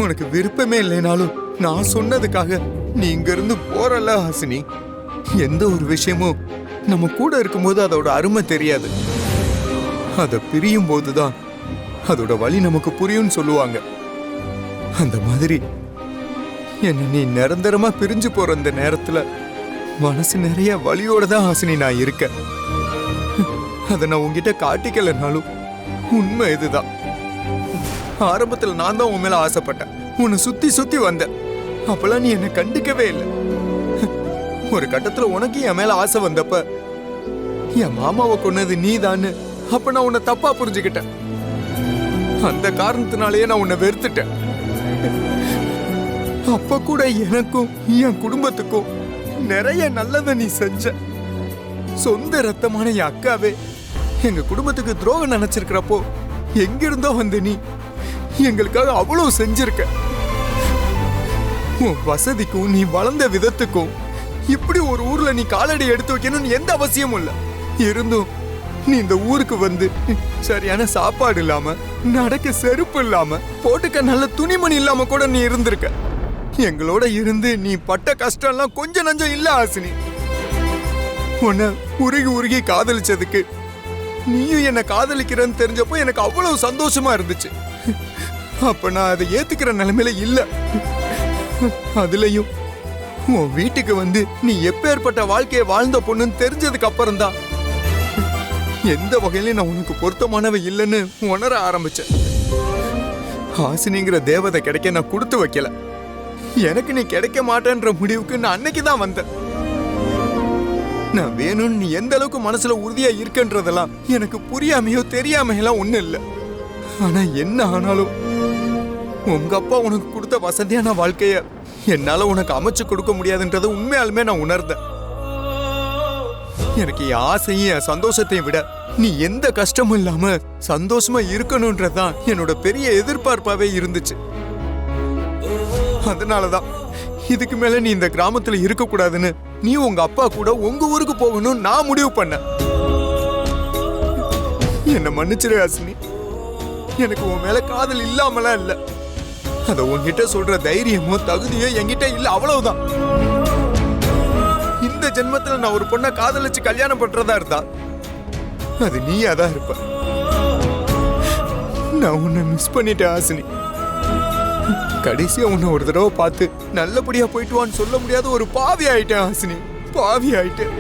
உனக்கு விருப்பமே இல்லைனாலும் நான் சொன்னதுக்காக நீ இங்க இருந்து போறல ஹாசினி. எந்த ஒரு விஷயமும் நம்ம கூட இருக்கும்போது அதோட அருமை தெரியாது. அதை பிரியும் போதுதான் அதோட வலி நமக்கு புரியும்னு சொல்லுவாங்க. அந்த மாதிரி என்ன நீ நிரந்தரமா பிரிஞ்சு போற இந்த நேரத்துல மனசு நிறைய வலியோட தான் ஹாசினி நான் இருக்கேன். அதை நான் உன்கிட்ட காட்டிக்கலனாலும் உண்மை இதுதான். ஆரம்பத்துல நான் தான் உன் மேல ஆசைப்பட்டேன். உன்னை சுத்தி சுத்தி வந்தேன். அப்பெல்லாம் நீ என்னை கண்டுக்கவே இல்லை. ஒரு கட்டத்துல உனக்கு என் மேல ஆசை வந்தப்ப என் மாமாவை கொன்னது நீதான்னு அப்ப நான் உன்னை தப்பா புரிஞ்சுக்கிட்டேன். அந்த காரணத்தினாலேயே நான் உன்னை வெறுத்துட்டேன். அப்ப கூட எனக்கும் என் குடும்பத்துக்கும் நிறைய நல்லதை நீ செஞ்ச. சொந்த ரத்தமான என் அக்காவே எங்க குடும்பத்துக்கு துரோகம் நினைச்சிருக்கிறப்போ எங்கிருந்தோ வந்து நீ எங்களுக்காக அவ்வளவு செஞ்சிருக்க. உன் வசதிக்கும் நீ வளர்ந்த விதத்துக்கும் இப்படி ஒரு ஊர்ல நீ காலடி எடுத்து வைக்கணும்னு எந்த அவசியமும் இல்ல. இருந்தும் நீ இந்த ஊருக்கு வந்து சரியான சாப்பாடு இல்லாம, நடக்க செருப்பு இல்லாம, போட்டுக்க நல்ல துணிமணி இல்லாம கூட நீ இருந்திருக்க. எங்களோட இருந்து நீ பட்ட கஷ்டம் எல்லாம் கொஞ்சம் நஞ்சம் இல்ல ஹாசினி. உன்னை உருகி உருகி காதலிச்சதுக்கு நீயும் என்ன காதலிக்கிறன்னு தெரிஞ்சப்போ எனக்கு அவ்வளவு சந்தோஷமா இருந்துச்சு. அப்ப நான் அதை ஏத்துக்கிற நிலைமையில இல்ல. அதுலயும் உன் வீட்டுக்கு வந்து நீ எப்பேற்பட்ட வாழ்க்கையை வாழ்ந்த பொண்ணுன்னு தெரிஞ்சதுக்கு அப்புறம் தான் எந்த வகையிலும் நான் உனக்கு பொருத்தமானவ இல்லைன்னு உணர ஆரம்பிச்சேன். ஹாசினிங்கிற தேவதை கிடைக்க நான் கொடுத்து வைக்கல. எனக்கு நீ கிடைக்க மாட்டேன்ற முடிவுக்கு நான் அன்னைக்கு தான் வந்தேன். நான் வேணும்னு நீ எந்த அளவுக்கு மனசுல உறுதியா இருக்கன்றதெல்லாம் எனக்கு புரியாமையோ தெரியாமையெல்லாம் ஒண்ணும் இல்லை. ஆனா என்ன ஆனாலும் உங்க அப்பா உனக்கு கொடுத்த வசதியான வாழ்க்கைய என்னால உனக்கு அமைச்சு கொடுக்க முடியாதுன்றத உண்மையாலுமே நான் உணர்ந்தேன். எனக்கு என் ஆசையும் என் சந்தோஷத்தையும் விட நீ எந்த கஷ்டமும் இல்லாம சந்தோஷமா இருக்கணும்ன்றதான் என்னோட பெரிய எதிர்பார்ப்பாவே இருந்துச்சு. அதனாலதான் இதுக்கு மேல நீ இந்த கிராமத்துல இருக்க கூடாதுன்னு நீ உங்க அப்பா கூட உங்க ஊருக்கு போகணும்னு நான் முடிவு பண்ண. என்ன மன்னிச்சிரு ஹாசினி. எனக்கு உன் மேல காதல் இல்லாமலாம் இல்ல. அத உன்கிட்ட சொல்ற தைரியமோ தகுதியோ என்கிட்ட இல்ல, அவ்வளவுதான். இந்த ஜென்மத்துல நான் ஒரு பொண்ணை காதலிச்சு கல்யாணம் பண்றதா இருந்தா அது நீயா தான் இருப்ப. நான் உன்னை மிஸ் பண்ணிட்டேன் ஹாசினி. கடைசியா உன்னை ஒரு தடவை பார்த்து நல்லபடியா போயிட்டு வான்னு சொல்ல முடியாத ஒரு பாவி ஆயிட்டேன் ஹாசினி. பாவி ஆயிட்டேன்.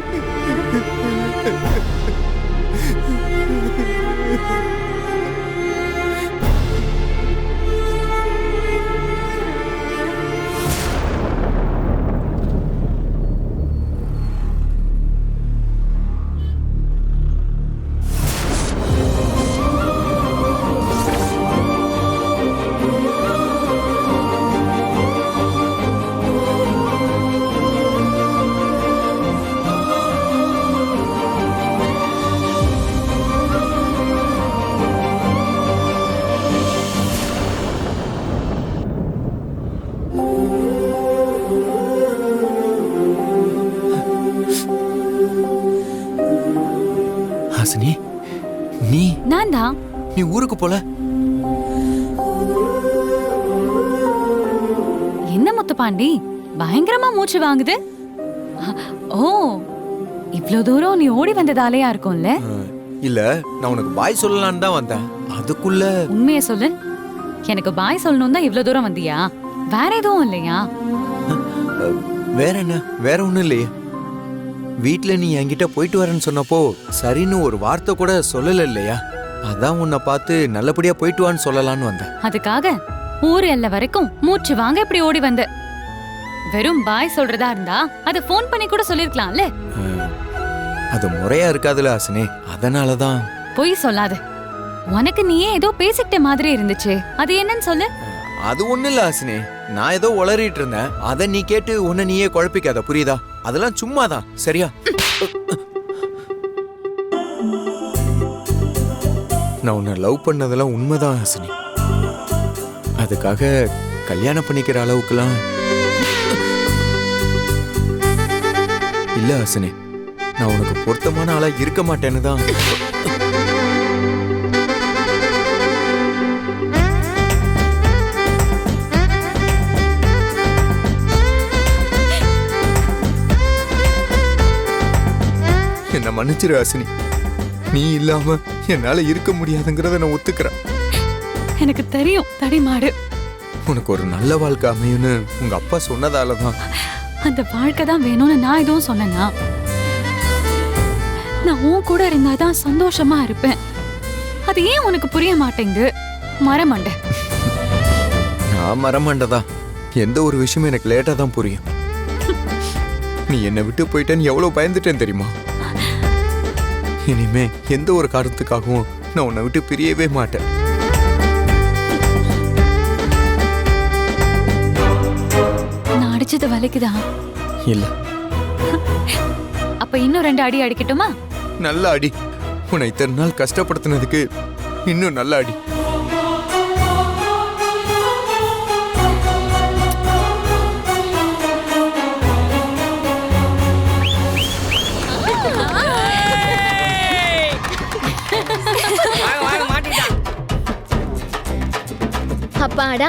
ஹாசினி, நீ ஊருக்கு போல? என்ன முத்துப்பாண்டி பயங்கரமா மூச்சு வாங்குது? ஓ, இவ்ளோ தூரம் நீ ஓடி வந்ததாலேயா இருக்கும்ல? இல்ல, நான் உனக்கு பாய் சொல்லலான்னு தான் வந்தேன். அதுக்குள்ள உண்மையை சொல்லு. எனக்கு பாய் சொல்லணும் தான் இவ்ளோ தூரம் வந்தியா? வேற எதுவும் இல்லையா? வேற என்ன? வேற ஒண்ணும் இல்லையே. வீட்டுல நீ என்கிட்ட போயிட்டு வரேன்னு சொன்னப்போ சரின்னு ஒரு வார்த்தை கூட சொல்லல இல்லையா? அதான் உன்னை பார்த்து நல்லபடியா போயிட்டு வான்னு சொல்லலான்னு வந்தேன். அதுக்காக ஊர் எல்லை வரைக்கும் மூச்சு வாங்க இப்படி ஓடி வந்த? வெறும் பாய் சொல்றதா இருந்தா அத போன் பண்ணி கூட சொல்லிருக்கலாம்ல. அது முறையா இருக்காதுல ஹாசினி, அதனாலதான். பொய் சொல்லாத. உனக்கு நீயே ஏதோ பேசிக்கிட்ட மாதிரி இருந்துச்சு, அது என்னன்னு சொல்லு. அது ஒண்ணு இல்ல ஹாசினி, நான் ஏதோ உளறிட்டு இருந்தேன். அத நீ கேட்டு உன்னை நீயே குழப்பிக்காத, புரியுதா? அதெல்லாம் சும்மாதான், சரியா? நான் உன்னை லவ் பண்ணதெல்லாம் உண்மைதான் ஹாசினி. அதுக்காக கல்யாணம் பண்ணிக்கிற அளவுக்குலாம் இல்ல ஹாசினி. நான் உனக்கு பொருத்தமான ஆளா இருக்க மாட்டேன்னு தான். மன்னிச்சிரு ஹாசினி. நீ இல்லாம என்னால இருக்க முடியாதுங்கிறத நான் ஒத்துக்கிறேன். எனக்கு தெரியும் தடி மாடு. உனக்கு ஒரு நல்ல வாழ்க்கை அமையும்னு உங்க அப்பா சொன்னதாலதான். அந்த வாழ்க்கை தான் வேணும்னு நான் எதுவும் சொன்னேனா? நான் உன் கூட இருந்தாதான் சந்தோஷமா இருப்பேன். அது ஏன் உனக்கு புரிய மாட்டேங்குது? மரமண்ட. நான் மரமண்டதா. எந்த ஒரு விஷயமும் எனக்கு லேட்டா தான் புரியும். நீ என்னை விட்டு போயிட்டேன்னு எவ்வளவு பயந்துட்டேன் தெரியுமா? இனிமே எந்த ஒரு காரணத்துக்காகவும் நான் உன்னை விட்டு பிரியவே மாட்டேன். நான் அடிச்சது வலிக்குதா? இல்ல. அப்ப இன்னும் 2 அடி அடிக்கட்டுமா? நல்ல அடி. உன்னை இத்தனை நாள் கஷ்டப்படுத்தினதுக்கு இன்னும் நல்ல அடி. அப்பாடா,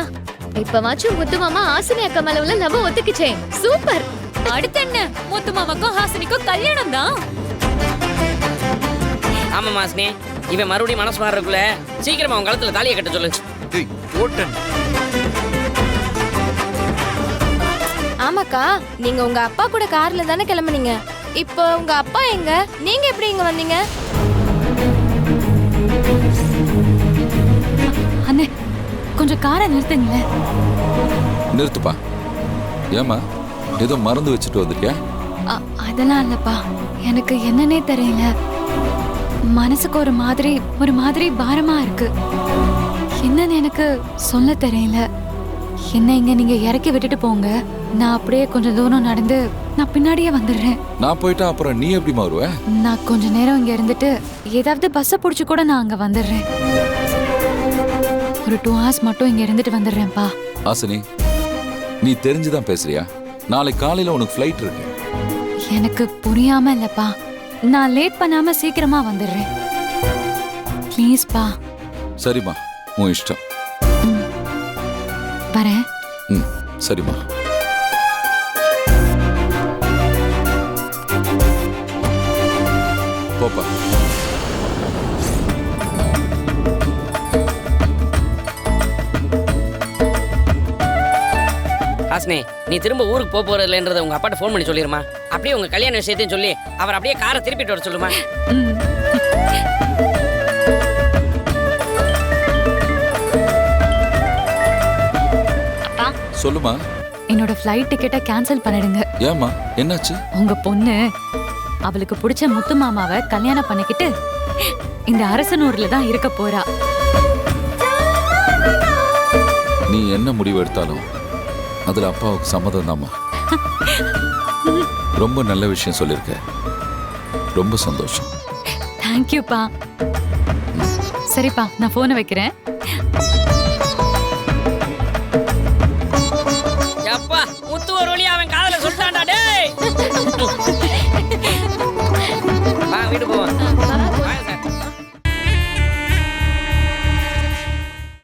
இப்பவாச்சும் முத்து மாமா ஹாசினி அக்கா மேல உள்ள லவ் ஒத்துக்குச்சே. சூப்பர். அடுத்து என்ன? முத்து மாமாக்கும் ஹாசினிக்கும் கல்யாணம் தான். ஆமா மாஸ்னே, இவன் மறுபடியும் மனசு மாறக்குள்ள சீக்கிரமா அவன் கழுத்துல தாலியை கட்ட சொல்லு. ஆமாக்கா, நீங்க உங்க அப்பா கூட கார்ல தானே கிளம்புனீங்க. இப்போ உங்க அப்பா எங்க? நீங்க எப்படி இங்க வந்தீங்க? அண்ணே, கொஞ்சம் காரை நிறுத்துங்களேன். நிறுத்துப்பா. ஏமா ஏதோ மறந்து வச்சுட்டு வந்துட்டியா? அதெல்லாம் இல்லப்பா, எனக்கு என்னன்னே தெரியல. மனசுக்கு ஒரு மாதிரி பாரமா இருக்கு. என்னன்னு எனக்கு சொல்ல தெரியல. என்ன இங்க நீங்க இறக்கி விட்டுட்டு போங்க. நான் அப்படியே கொஞ்சம் தூரம் நடந்து நான் பின்னாடியே வந்துடுறேன். நான் போயிட்டா அப்புறம் நீ எப்படி மாறுவ? நான் கொஞ்ச நேரம் இங்க இருந்துட்டு ஏதாவது பஸ்ஸை பிடிச்சு கூட நான் அங்க வந்துடுறேன். ஒரு 2 hours மட்டும் இங்க இருந்துட்டு வந்துடுறேன்ப்பா. ஹாசினி, நீ தெரிஞ்சுதான் பேசுறியா? நாளை காலையில உனக்கு ஃப்ளைட் இருக்கு. எனக்கு புரியாம இல்லப்பா. நான் லேட் பண்ணாம சீக்கிரமா வந்துடுறேன். ப்ளீஸ்ப்பா. சரிம்மா, உன் இஷ்டம். வரேன். ம், சரிம்மா. போப்பா. ஹாஸ்னே, நீ திரும்ப ஊருக்கு போக போறதுலன்றத உங்க அப்பாட்ட ஃபோன் பண்ணி சொல்லிருமா. அப்படியே உங்க கல்யாண விஷயத்தையும் சொல்லி அவர் அப்படியே காரை திருப்பிட்டு வர சொல்லுமா. சொல்லுமா. என்னோட ஃப்ளைட் டிக்கெட்டை கேன்சல் பண்ணிடுங்க. ஏமா, என்னாச்சு? உங்க பொண்ணு அவளுக்கு பிடிச்ச முத்து மாமாவை கல்யாணம் பண்ணிக்கிட்டு இந்த அரசனூர்ல தான் இருக்க போறா. நீ என்ன முடிவு எடுத்தாலும் அதுல அப்பாவுக்கு சம்மதம் தாம்மா. ரொம்ப நல்ல விஷயம் சொல்லிருக்க. ரொம்ப சந்தோஷம். தேங்க்யூப்பா. சரிப்பா, நான் போனை வைக்கிறேன்.